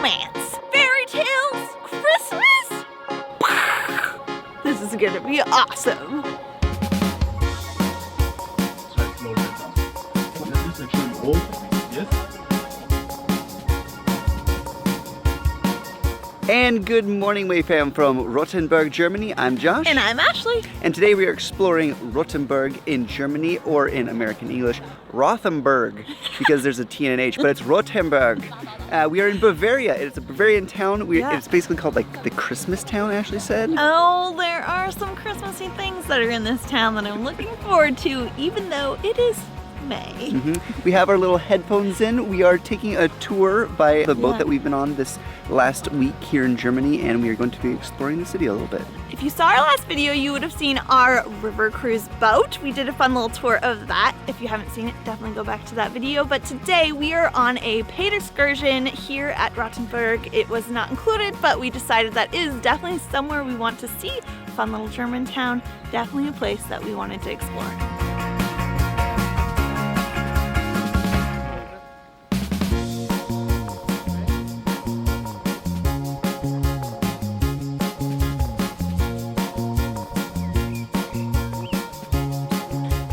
romance, fairy tales, Christmas. This is gonna be awesome. And good morning, Wayfam, from Rothenburg, Germany. I'm Josh. And I'm Ashley. And today we are exploring Rothenburg in Germany, or in American English, Rothenburg, because there's a T and an H, but it's Rothenburg. We are in Bavaria. It's a Bavarian town. It's basically called like the Christmas town, Ashley said. Oh, there are some Christmassy things that are in this town that I'm looking forward to, even though it is May. We have our little headphones in. We are taking a tour by the boat that we've been on this last week here in Germany, and we are going to be exploring the city a little bit. If you saw our last video, you would have seen our river cruise boat. We did a fun little tour of that. If you haven't seen it, definitely go back to that video. But today we are on a paid excursion here at Rothenburg. It was not included, but we decided that is definitely somewhere we want to see. Fun little German town, definitely a place that we wanted to explore.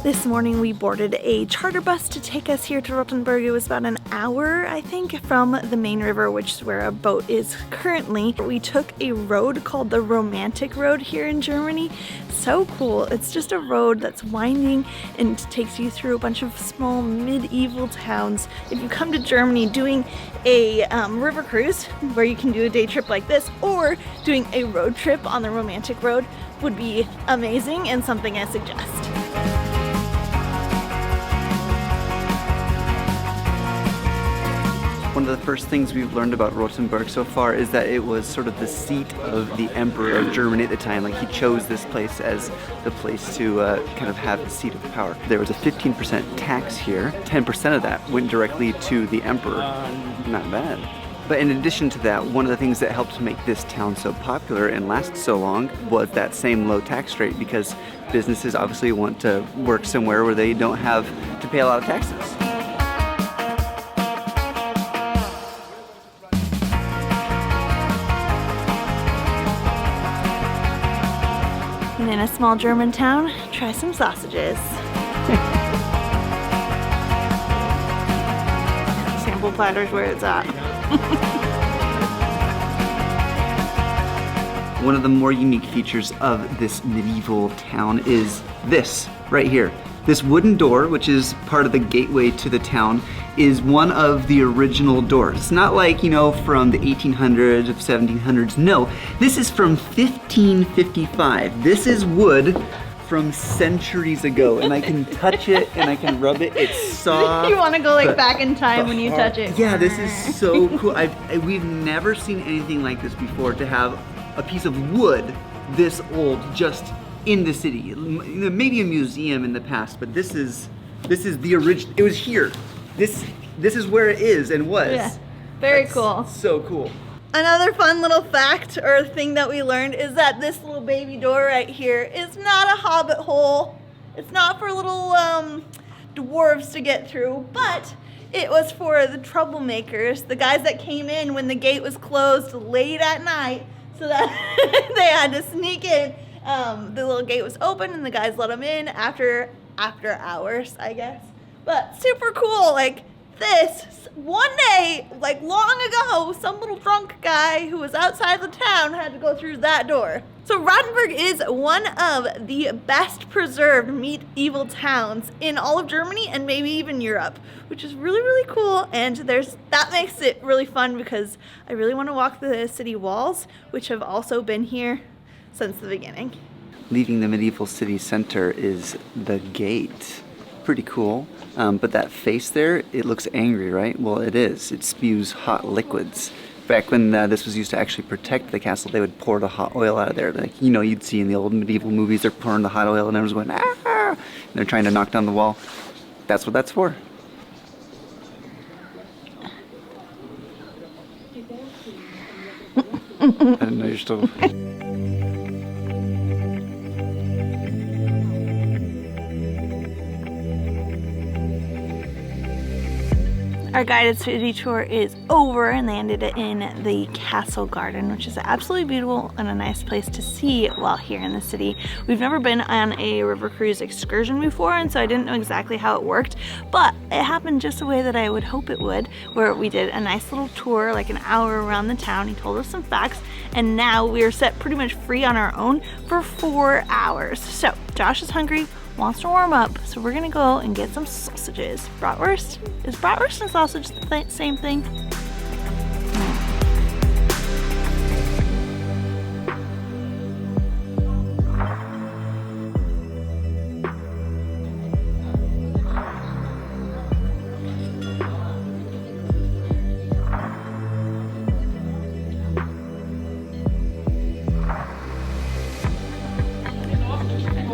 This morning we boarded a charter bus to take us here to Rothenburg. It was about an hour, I think, from the main river, which is where a boat is currently. We took a road called the Romantic Road here in Germany. So cool. It's just a road that's winding and takes you through a bunch of small medieval towns. If you come to Germany, doing a river cruise where you can do a day trip like this, or doing a road trip on the Romantic Road would be amazing and something I suggest. One of the first things we've learned about Rothenburg so far is that it was sort of the seat of the Emperor of Germany at the time. Like, he chose this place as the place to kind of have his seat of power. There was a 15% tax here. 10% of that went directly to the Emperor. Not bad. But in addition to that, one of the things that helped make this town so popular and last so long was that same low tax rate, because businesses obviously want to work somewhere where they don't have to pay a lot of taxes. And in a small German town, try some sausages. Sample platter's where it's at. One of the more unique features of this medieval town is this right here. This wooden door, which is part of the gateway to the town, is one of the original doors. It's not like, you know, from the 1800s or 1700s. No, this is from 1555. This is wood from centuries ago, and I can touch it and I can rub it. It's soft. You want to go like back in time when you touch it. Yeah, this is so cool. We've never seen anything like this before, to have a piece of wood this old just in the city. Maybe a museum in the past, but this is the original. It was here. This is where it is and was. Yeah, very That's cool. So cool. Another fun little fact or thing that we learned is that this little baby door right here is not a hobbit hole. It's not for little dwarves to get through, but it was for the troublemakers, the guys that came in when the gate was closed late at night, so that they had to sneak in. The little gate was open and the guys let them in after hours, I guess. But super cool, like this, one day, like long ago, some little drunk guy who was outside the town had to go through that door. So Rothenburg is one of the best preserved medieval towns in all of Germany and maybe even Europe, which is really, really cool. And that makes it really fun, because I really want to walk the city walls, which have also been here since the beginning. Leaving the medieval city center is the gate. Pretty cool. But that face there, it looks angry, right? Well, it is. It spews hot liquids. Back when this was used to actually protect the castle, they would pour the hot oil out of there. Like, you know, you'd see in the old medieval movies, they're pouring the hot oil and everyone's going, ah! And they're trying to knock down the wall. That's what that's for. I didn't know you're still... Our guided city tour is over and they ended it in the castle garden, which is absolutely beautiful and a nice place to see while here in the city. We've never been on a river cruise excursion before, and so I didn't know exactly how it worked, but it happened just the way that I would hope it would, where we did a nice little tour, like an hour around the town. He told us some facts, and now we are set pretty much free on our own for 4 hours. So Josh is hungry, wants to warm up, so we're gonna go and get some sausages. Bratwurst? Is bratwurst and sausage the same thing?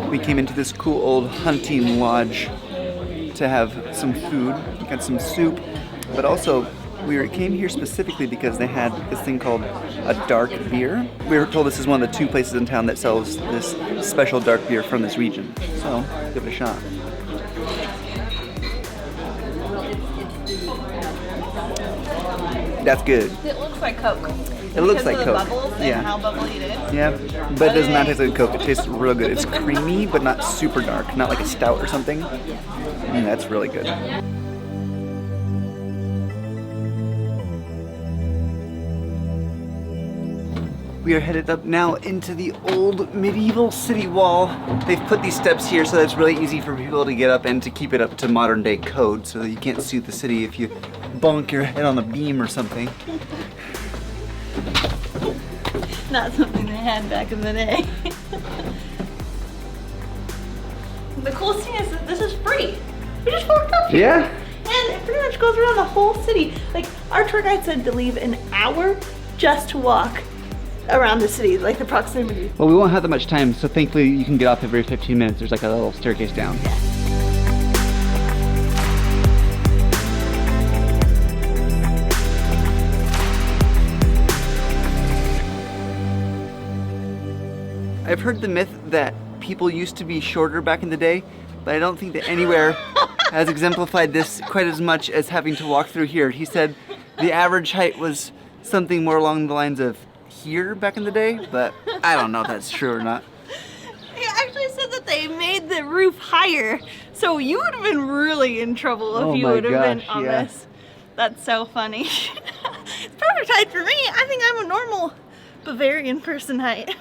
We came into this cool old hunting lodge to have some food. We got some soup, but also we came here specifically because they had this thing called a dark beer. We were told this is one of the 2 places in town that sells this special dark beer from this region. So, give it a shot. That's good. It looks like Coke. It looks like Coke. Bubbles and how bubbly it is. Yeah, but it does not taste like Coke. It tastes real good. It's creamy, but not super dark. Not like a stout or something. That's really good. We are headed up now into the old medieval city wall. They've put these steps here so that it's really easy for people to get up and to keep it up to modern day code so that you can't sue the city if you bonk your head on a beam or something. Not something they had back in the day. The coolest thing is that this is free. We just walked up here. Yeah? And it pretty much goes around the whole city. Like, our tour guide said to leave an hour just to walk around the city, like the proximity. Well, we won't have that much time, so thankfully you can get off every 15 minutes. There's like a little staircase down. Yeah. I've heard the myth that people used to be shorter back in the day, but I don't think that anywhere has exemplified this quite as much as having to walk through here. He said the average height was something more along the lines of here back in the day, but I don't know if that's true or not. He actually said that they made the roof higher, so you would have been really in trouble if you would have been on this. That's so funny. It's perfect height for me. I think I'm a normal Bavarian person height.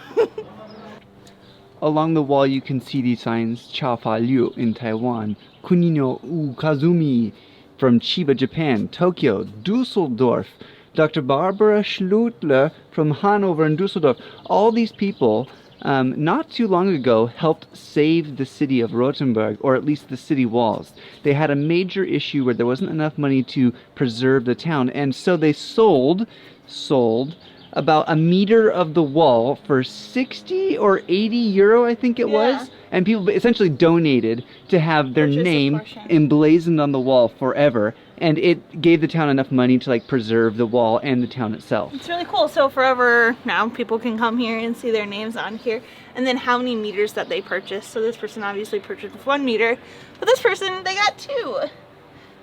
Along the wall you can see these signs, Cha Fa Liu in Taiwan, Kunino U Kazumi from Chiba, Japan, Tokyo, Dusseldorf, Dr. Barbara Schlutler from Hanover and Dusseldorf. All these people, not too long ago, helped save the city of Rothenburg, or at least the city walls. They had a major issue where there wasn't enough money to preserve the town, and so they sold about a meter of the wall for 60 or 80 euro, I think it was. And people essentially donated to have their name emblazoned on the wall forever. And it gave the town enough money to like preserve the wall and the town itself. It's really cool. So forever now people can come here and see their names on here. And then how many meters that they purchased. So this person obviously purchased 1 meter, but this person, they got 2.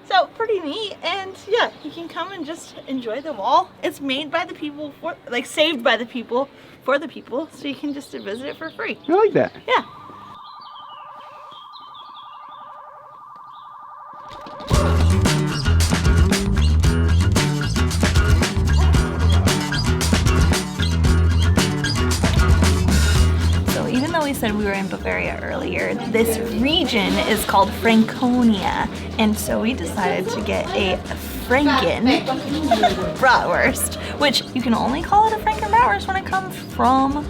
So pretty neat, and yeah, you can come and just enjoy the wall. It's made by the people, saved by the people, for the people, so you can just visit it for free. I like that. Yeah. Even though we said we were in Bavaria earlier, this region is called Franconia, and so we decided to get a Franken bratwurst, which you can only call it a Franken bratwurst when it comes from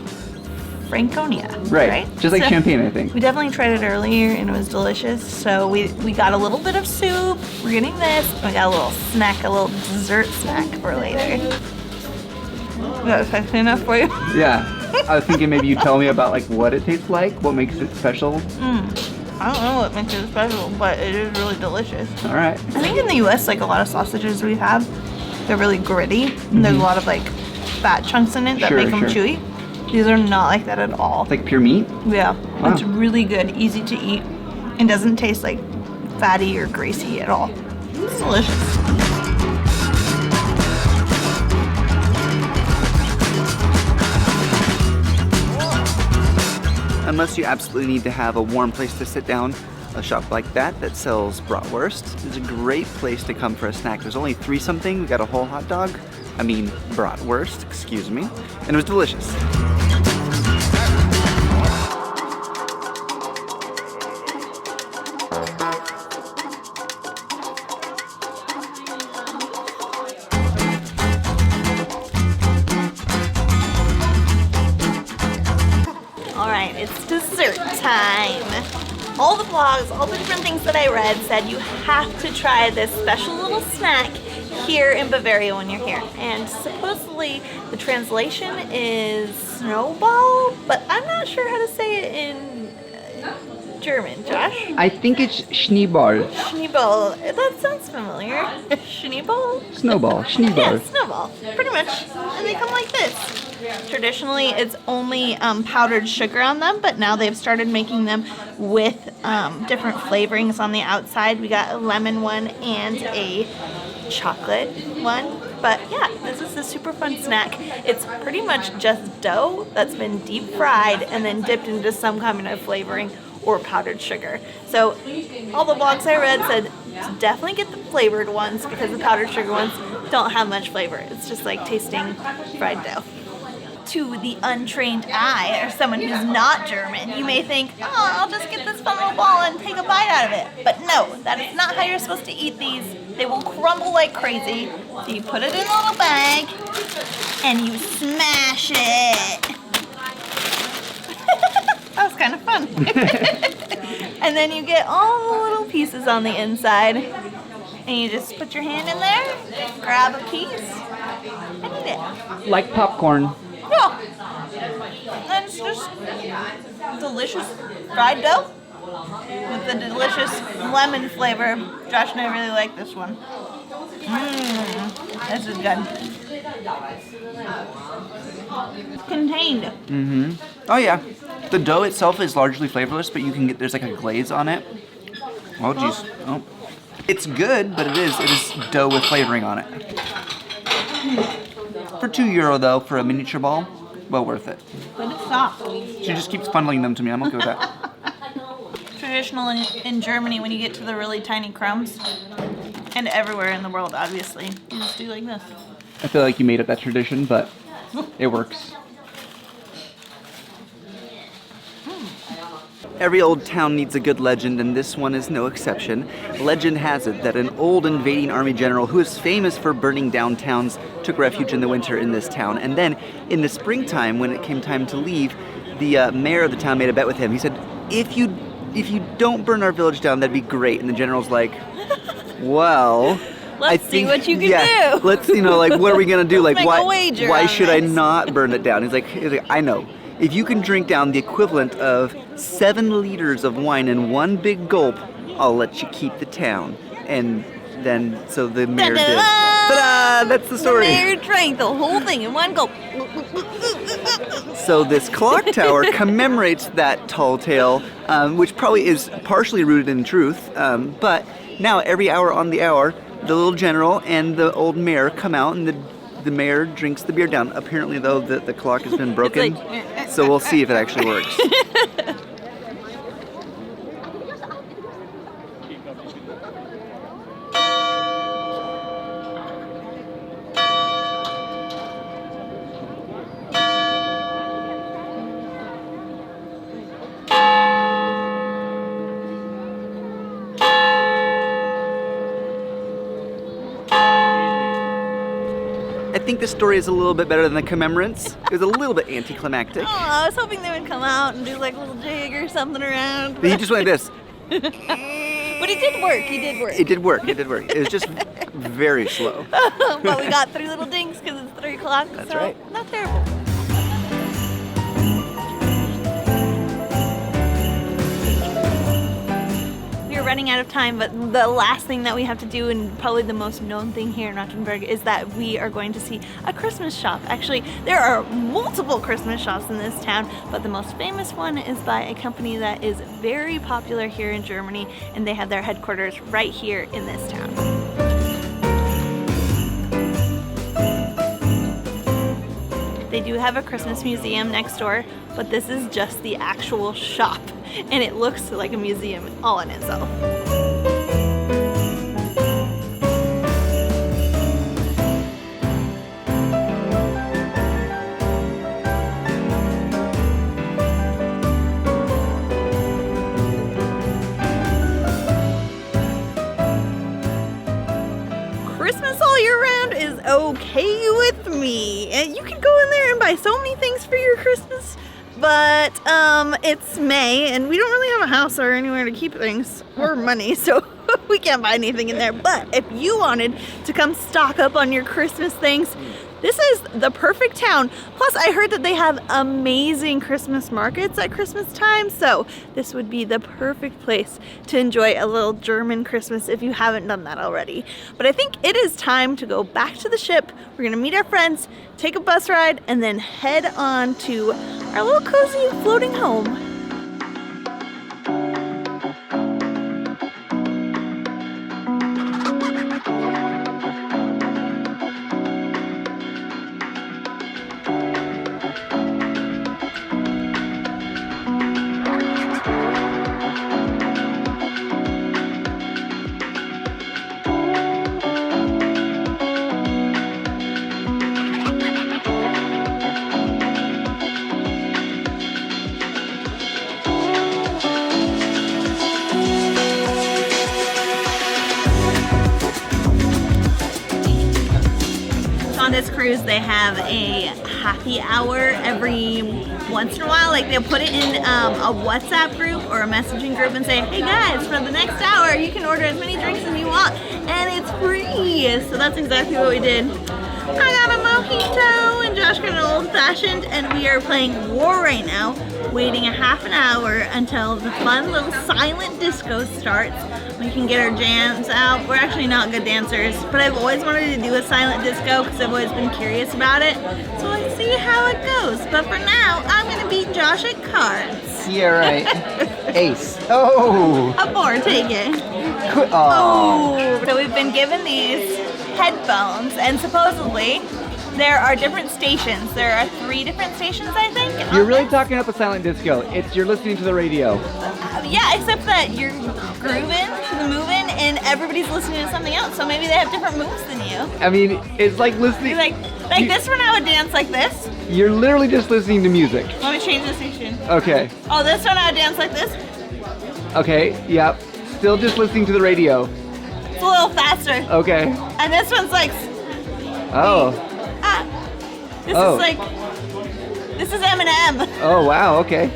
Franconia. Right? Just like champagne, I think. We definitely tried it earlier and it was delicious, so we got a little bit of soup, we're getting this, and we got a little snack, a little dessert snack for later. Is that spicy enough for you? Yeah. I was thinking maybe you tell me about like what it tastes like, what makes it special. I don't know what makes it special, but it is really delicious. All right. I think in the US, like a lot of sausages we have, they're really gritty. And there's a lot of like fat chunks in it that make them chewy. These are not like that at all. It's like pure meat? Yeah. Wow. It's really good, easy to eat, and doesn't taste like fatty or greasy at all. It's delicious. unless you absolutely need to have a warm place to sit down, a shop like that sells bratwurst is a great place to come for a snack. There's only 3 something. We got a whole hot dog. I mean, bratwurst, excuse me. And it was delicious. Alright, it's dessert time. All the blogs, all the different things that I read said you have to try this special little snack here in Bavaria when you're here. And supposedly the translation is snowball, but I'm not sure how to say it in German. Josh? I think it's Schneeball. Schneeball. That sounds familiar. Schneeball? Snowball. Schneeball. Yeah, snowball. Pretty much. And they come like this. Traditionally, it's only powdered sugar on them, but now they've started making them with different flavorings on the outside. We got a lemon one and a chocolate one. But yeah, this is a super fun snack. It's pretty much just dough that's been deep fried and then dipped into some kind of flavoring or powdered sugar. So all the blogs I read said to definitely get the flavored ones because the powdered sugar ones don't have much flavor. It's just like tasting fried dough. To the untrained eye, or someone who's not German, you may think, oh, I'll just get this fun little ball and take a bite out of it. But no, that is not how you're supposed to eat these. They will crumble like crazy. So you put it in a little bag and you smash it. That was kind of fun. And then you get all the little pieces on the inside. And you just put your hand in there, grab a piece, and eat it. Like popcorn. Yeah. And it's just delicious fried dough with the delicious lemon flavor. Josh and I really like this one. This is good. It's contained. Mm-hmm. Oh yeah. The dough itself is largely flavorless, but you can get, there's like a glaze on it. Oh geez. Oh. It's good, but it is dough with flavoring on it. For €2 though, for a miniature ball, well worth it. But it's soft. She just keeps funneling them to me. I'm okay with that. Traditional in Germany, when you get to the really tiny crumbs, and everywhere in the world, obviously, you just do like this. I feel like you made up that tradition, but it works. Every old town needs a good legend, and this one is no exception. Legend has it that an old invading army general who is famous for burning down towns took refuge in the winter in this town. And then, in the springtime, when it came time to leave, the mayor of the town made a bet with him. He said, if you don't burn our village down, that'd be great. And the general's like, well... Let's see what you can do. Let's, like, what are we going to do? Let's like, make a wager why on should I this. not burn it down? He's like, I know. If you can drink down the equivalent of 7 liters of wine in one big gulp, I'll let you keep the town. And then, so the mayor did. Ta-da! That's the story. The mayor drank the whole thing in one gulp. So this clock tower commemorates that tall tale, which probably is partially rooted in truth. But now, every hour on the hour, the little general and the old mayor come out, and the mayor drinks the beer down. Apparently, though, the clock has been broken, like, so we'll see if it actually works. I think the story is a little bit better than the commemorance. It was a little bit anticlimactic. Oh, I was hoping they would come out and do like a little jig or something around. But he just went like this. But it did work. He did work. It did work. It did work. It was just very slow. But we got 3 little dings because it's 3 o'clock. That's so right. Not terrible. We're running out of time, but the last thing that we have to do, and probably the most known thing here in Rothenburg, is that we are going to see a Christmas shop. Actually, there are multiple Christmas shops in this town, but the most famous one is by a company that is very popular here in Germany, and they have their headquarters right here in this town. They do have a Christmas museum next door, but this is just the actual shop, and it looks like a museum all in itself. Christmas all year round is okay with me. And you can go in there and buy so many things for your Christmas, but it's May and we don't really have a house or anywhere to keep things or money, so we can't buy anything in there. But if you wanted to come stock up on your Christmas things, this is the perfect town. Plus, I heard that they have amazing Christmas markets at Christmas time, so this would be the perfect place to enjoy a little German Christmas if you haven't done that already. But I think it is time to go back to the ship. We're gonna meet our friends, take a bus ride, and then head on to our little cozy floating home. On this cruise, they have a happy hour every once in a while. Like, they'll put it in a WhatsApp group or a messaging group and say, hey guys, for the next hour you can order as many drinks as you want and it's free. So that's exactly what we did. I got a mojito and Josh got an old fashioned, and we are playing War right now, waiting a half an hour until the fun little silent disco starts. We can get our jams out. We're actually not good dancers, but I've always wanted to do a silent disco because I've always been curious about it. So let's see how it goes. But for now, I'm gonna beat Josh at cards. Yeah, right. Ace. Oh! A 4, take it. Oh! So we've been given these headphones, and supposedly there are different stations. There are 3 different stations, I think. You're really talking up a silent disco. You're listening to the radio. Yeah, except that you're grooving to the moving, and everybody's listening to something else. So maybe they have different moves than you. I mean, it's like listening. Like this one, I would dance like this. You're literally just listening to music. Let me change the station. Okay. Oh, this one I would dance like this. Okay. Yep. Still just listening to the radio. It's a little faster. Okay. And this one's like. Oh. This is like. This is Eminem. Oh wow. Okay.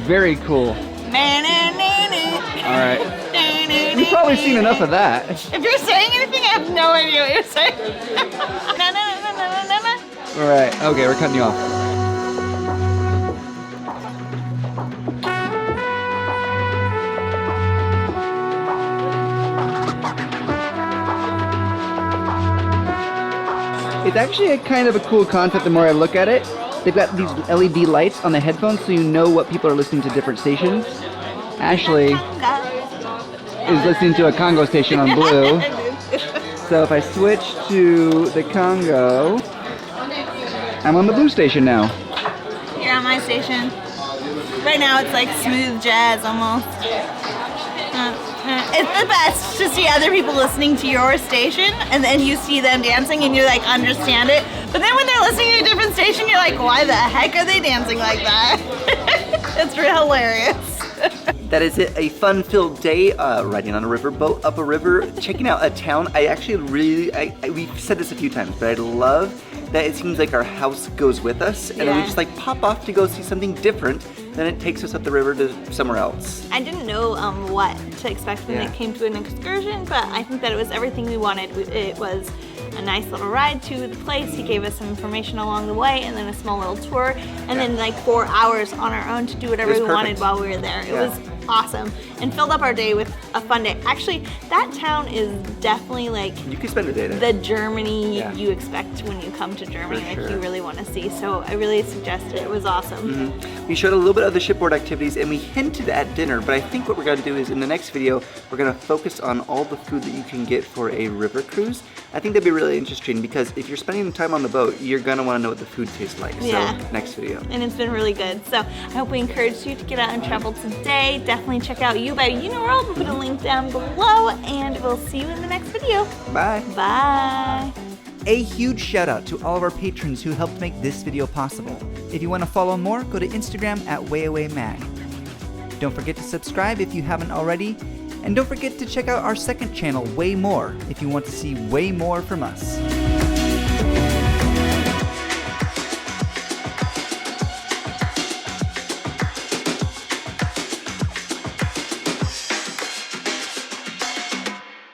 Very cool. Alright. You've probably seen enough of that. If you're saying anything, I have no idea what you're saying. Alright, okay, we're cutting you off. It's actually a kind of a cool concept the more I look at it. They've got these LED lights on the headphones so you know what people are listening to different stations. Ashley is listening to a Congo station on blue. So if I switch to the Congo, I'm on the blue station now. You're on my station. Right now it's like smooth jazz almost. It's the best to see other people listening to your station and then you see them dancing and you like understand it. But then when they're listening to a different station, you're like, why the heck are they dancing like that? It's real hilarious. That is it, a fun-filled day, riding on a riverboat up a river, checking out a town. I actually really, we've said this a few times, but I love that it seems like our house goes with us, and then we just like pop off to go see something different, then it takes us up the river to somewhere else. I didn't know what to expect when it came to an excursion, but I think that it was everything we wanted. It was a nice little ride to the place. He gave us some information along the way, and then a small little tour, and then like 4 hours on our own to do whatever we wanted while we were there. It was awesome and filled up our day with a fun day. Actually, that town is definitely like You could spend a day there. the Germany Yeah. you expect when you come to Germany, For like sure. you really want to see. So I really suggest it. It was awesome. We showed a little bit of the shipboard activities and we hinted at dinner, but I think what we're going to do is in the next video, we're going to focus on all the food that you can get for a river cruise. I think that'd be really interesting because if you're spending time on the boat, you're going to want to know what the food tastes like. Yeah. So next video. And it's been really good. So I hope we encouraged you to get out and travel today. Definitely check out You by Uniworld. We'll put a link down below and we'll see you in the next video. Bye. Bye. A huge shout out to all of our patrons who helped make this video possible. If you want to follow more, go to Instagram at WayAwayMag. Don't forget to subscribe if you haven't already, and don't forget to check out our second channel, Way More, if you want to see way more from us.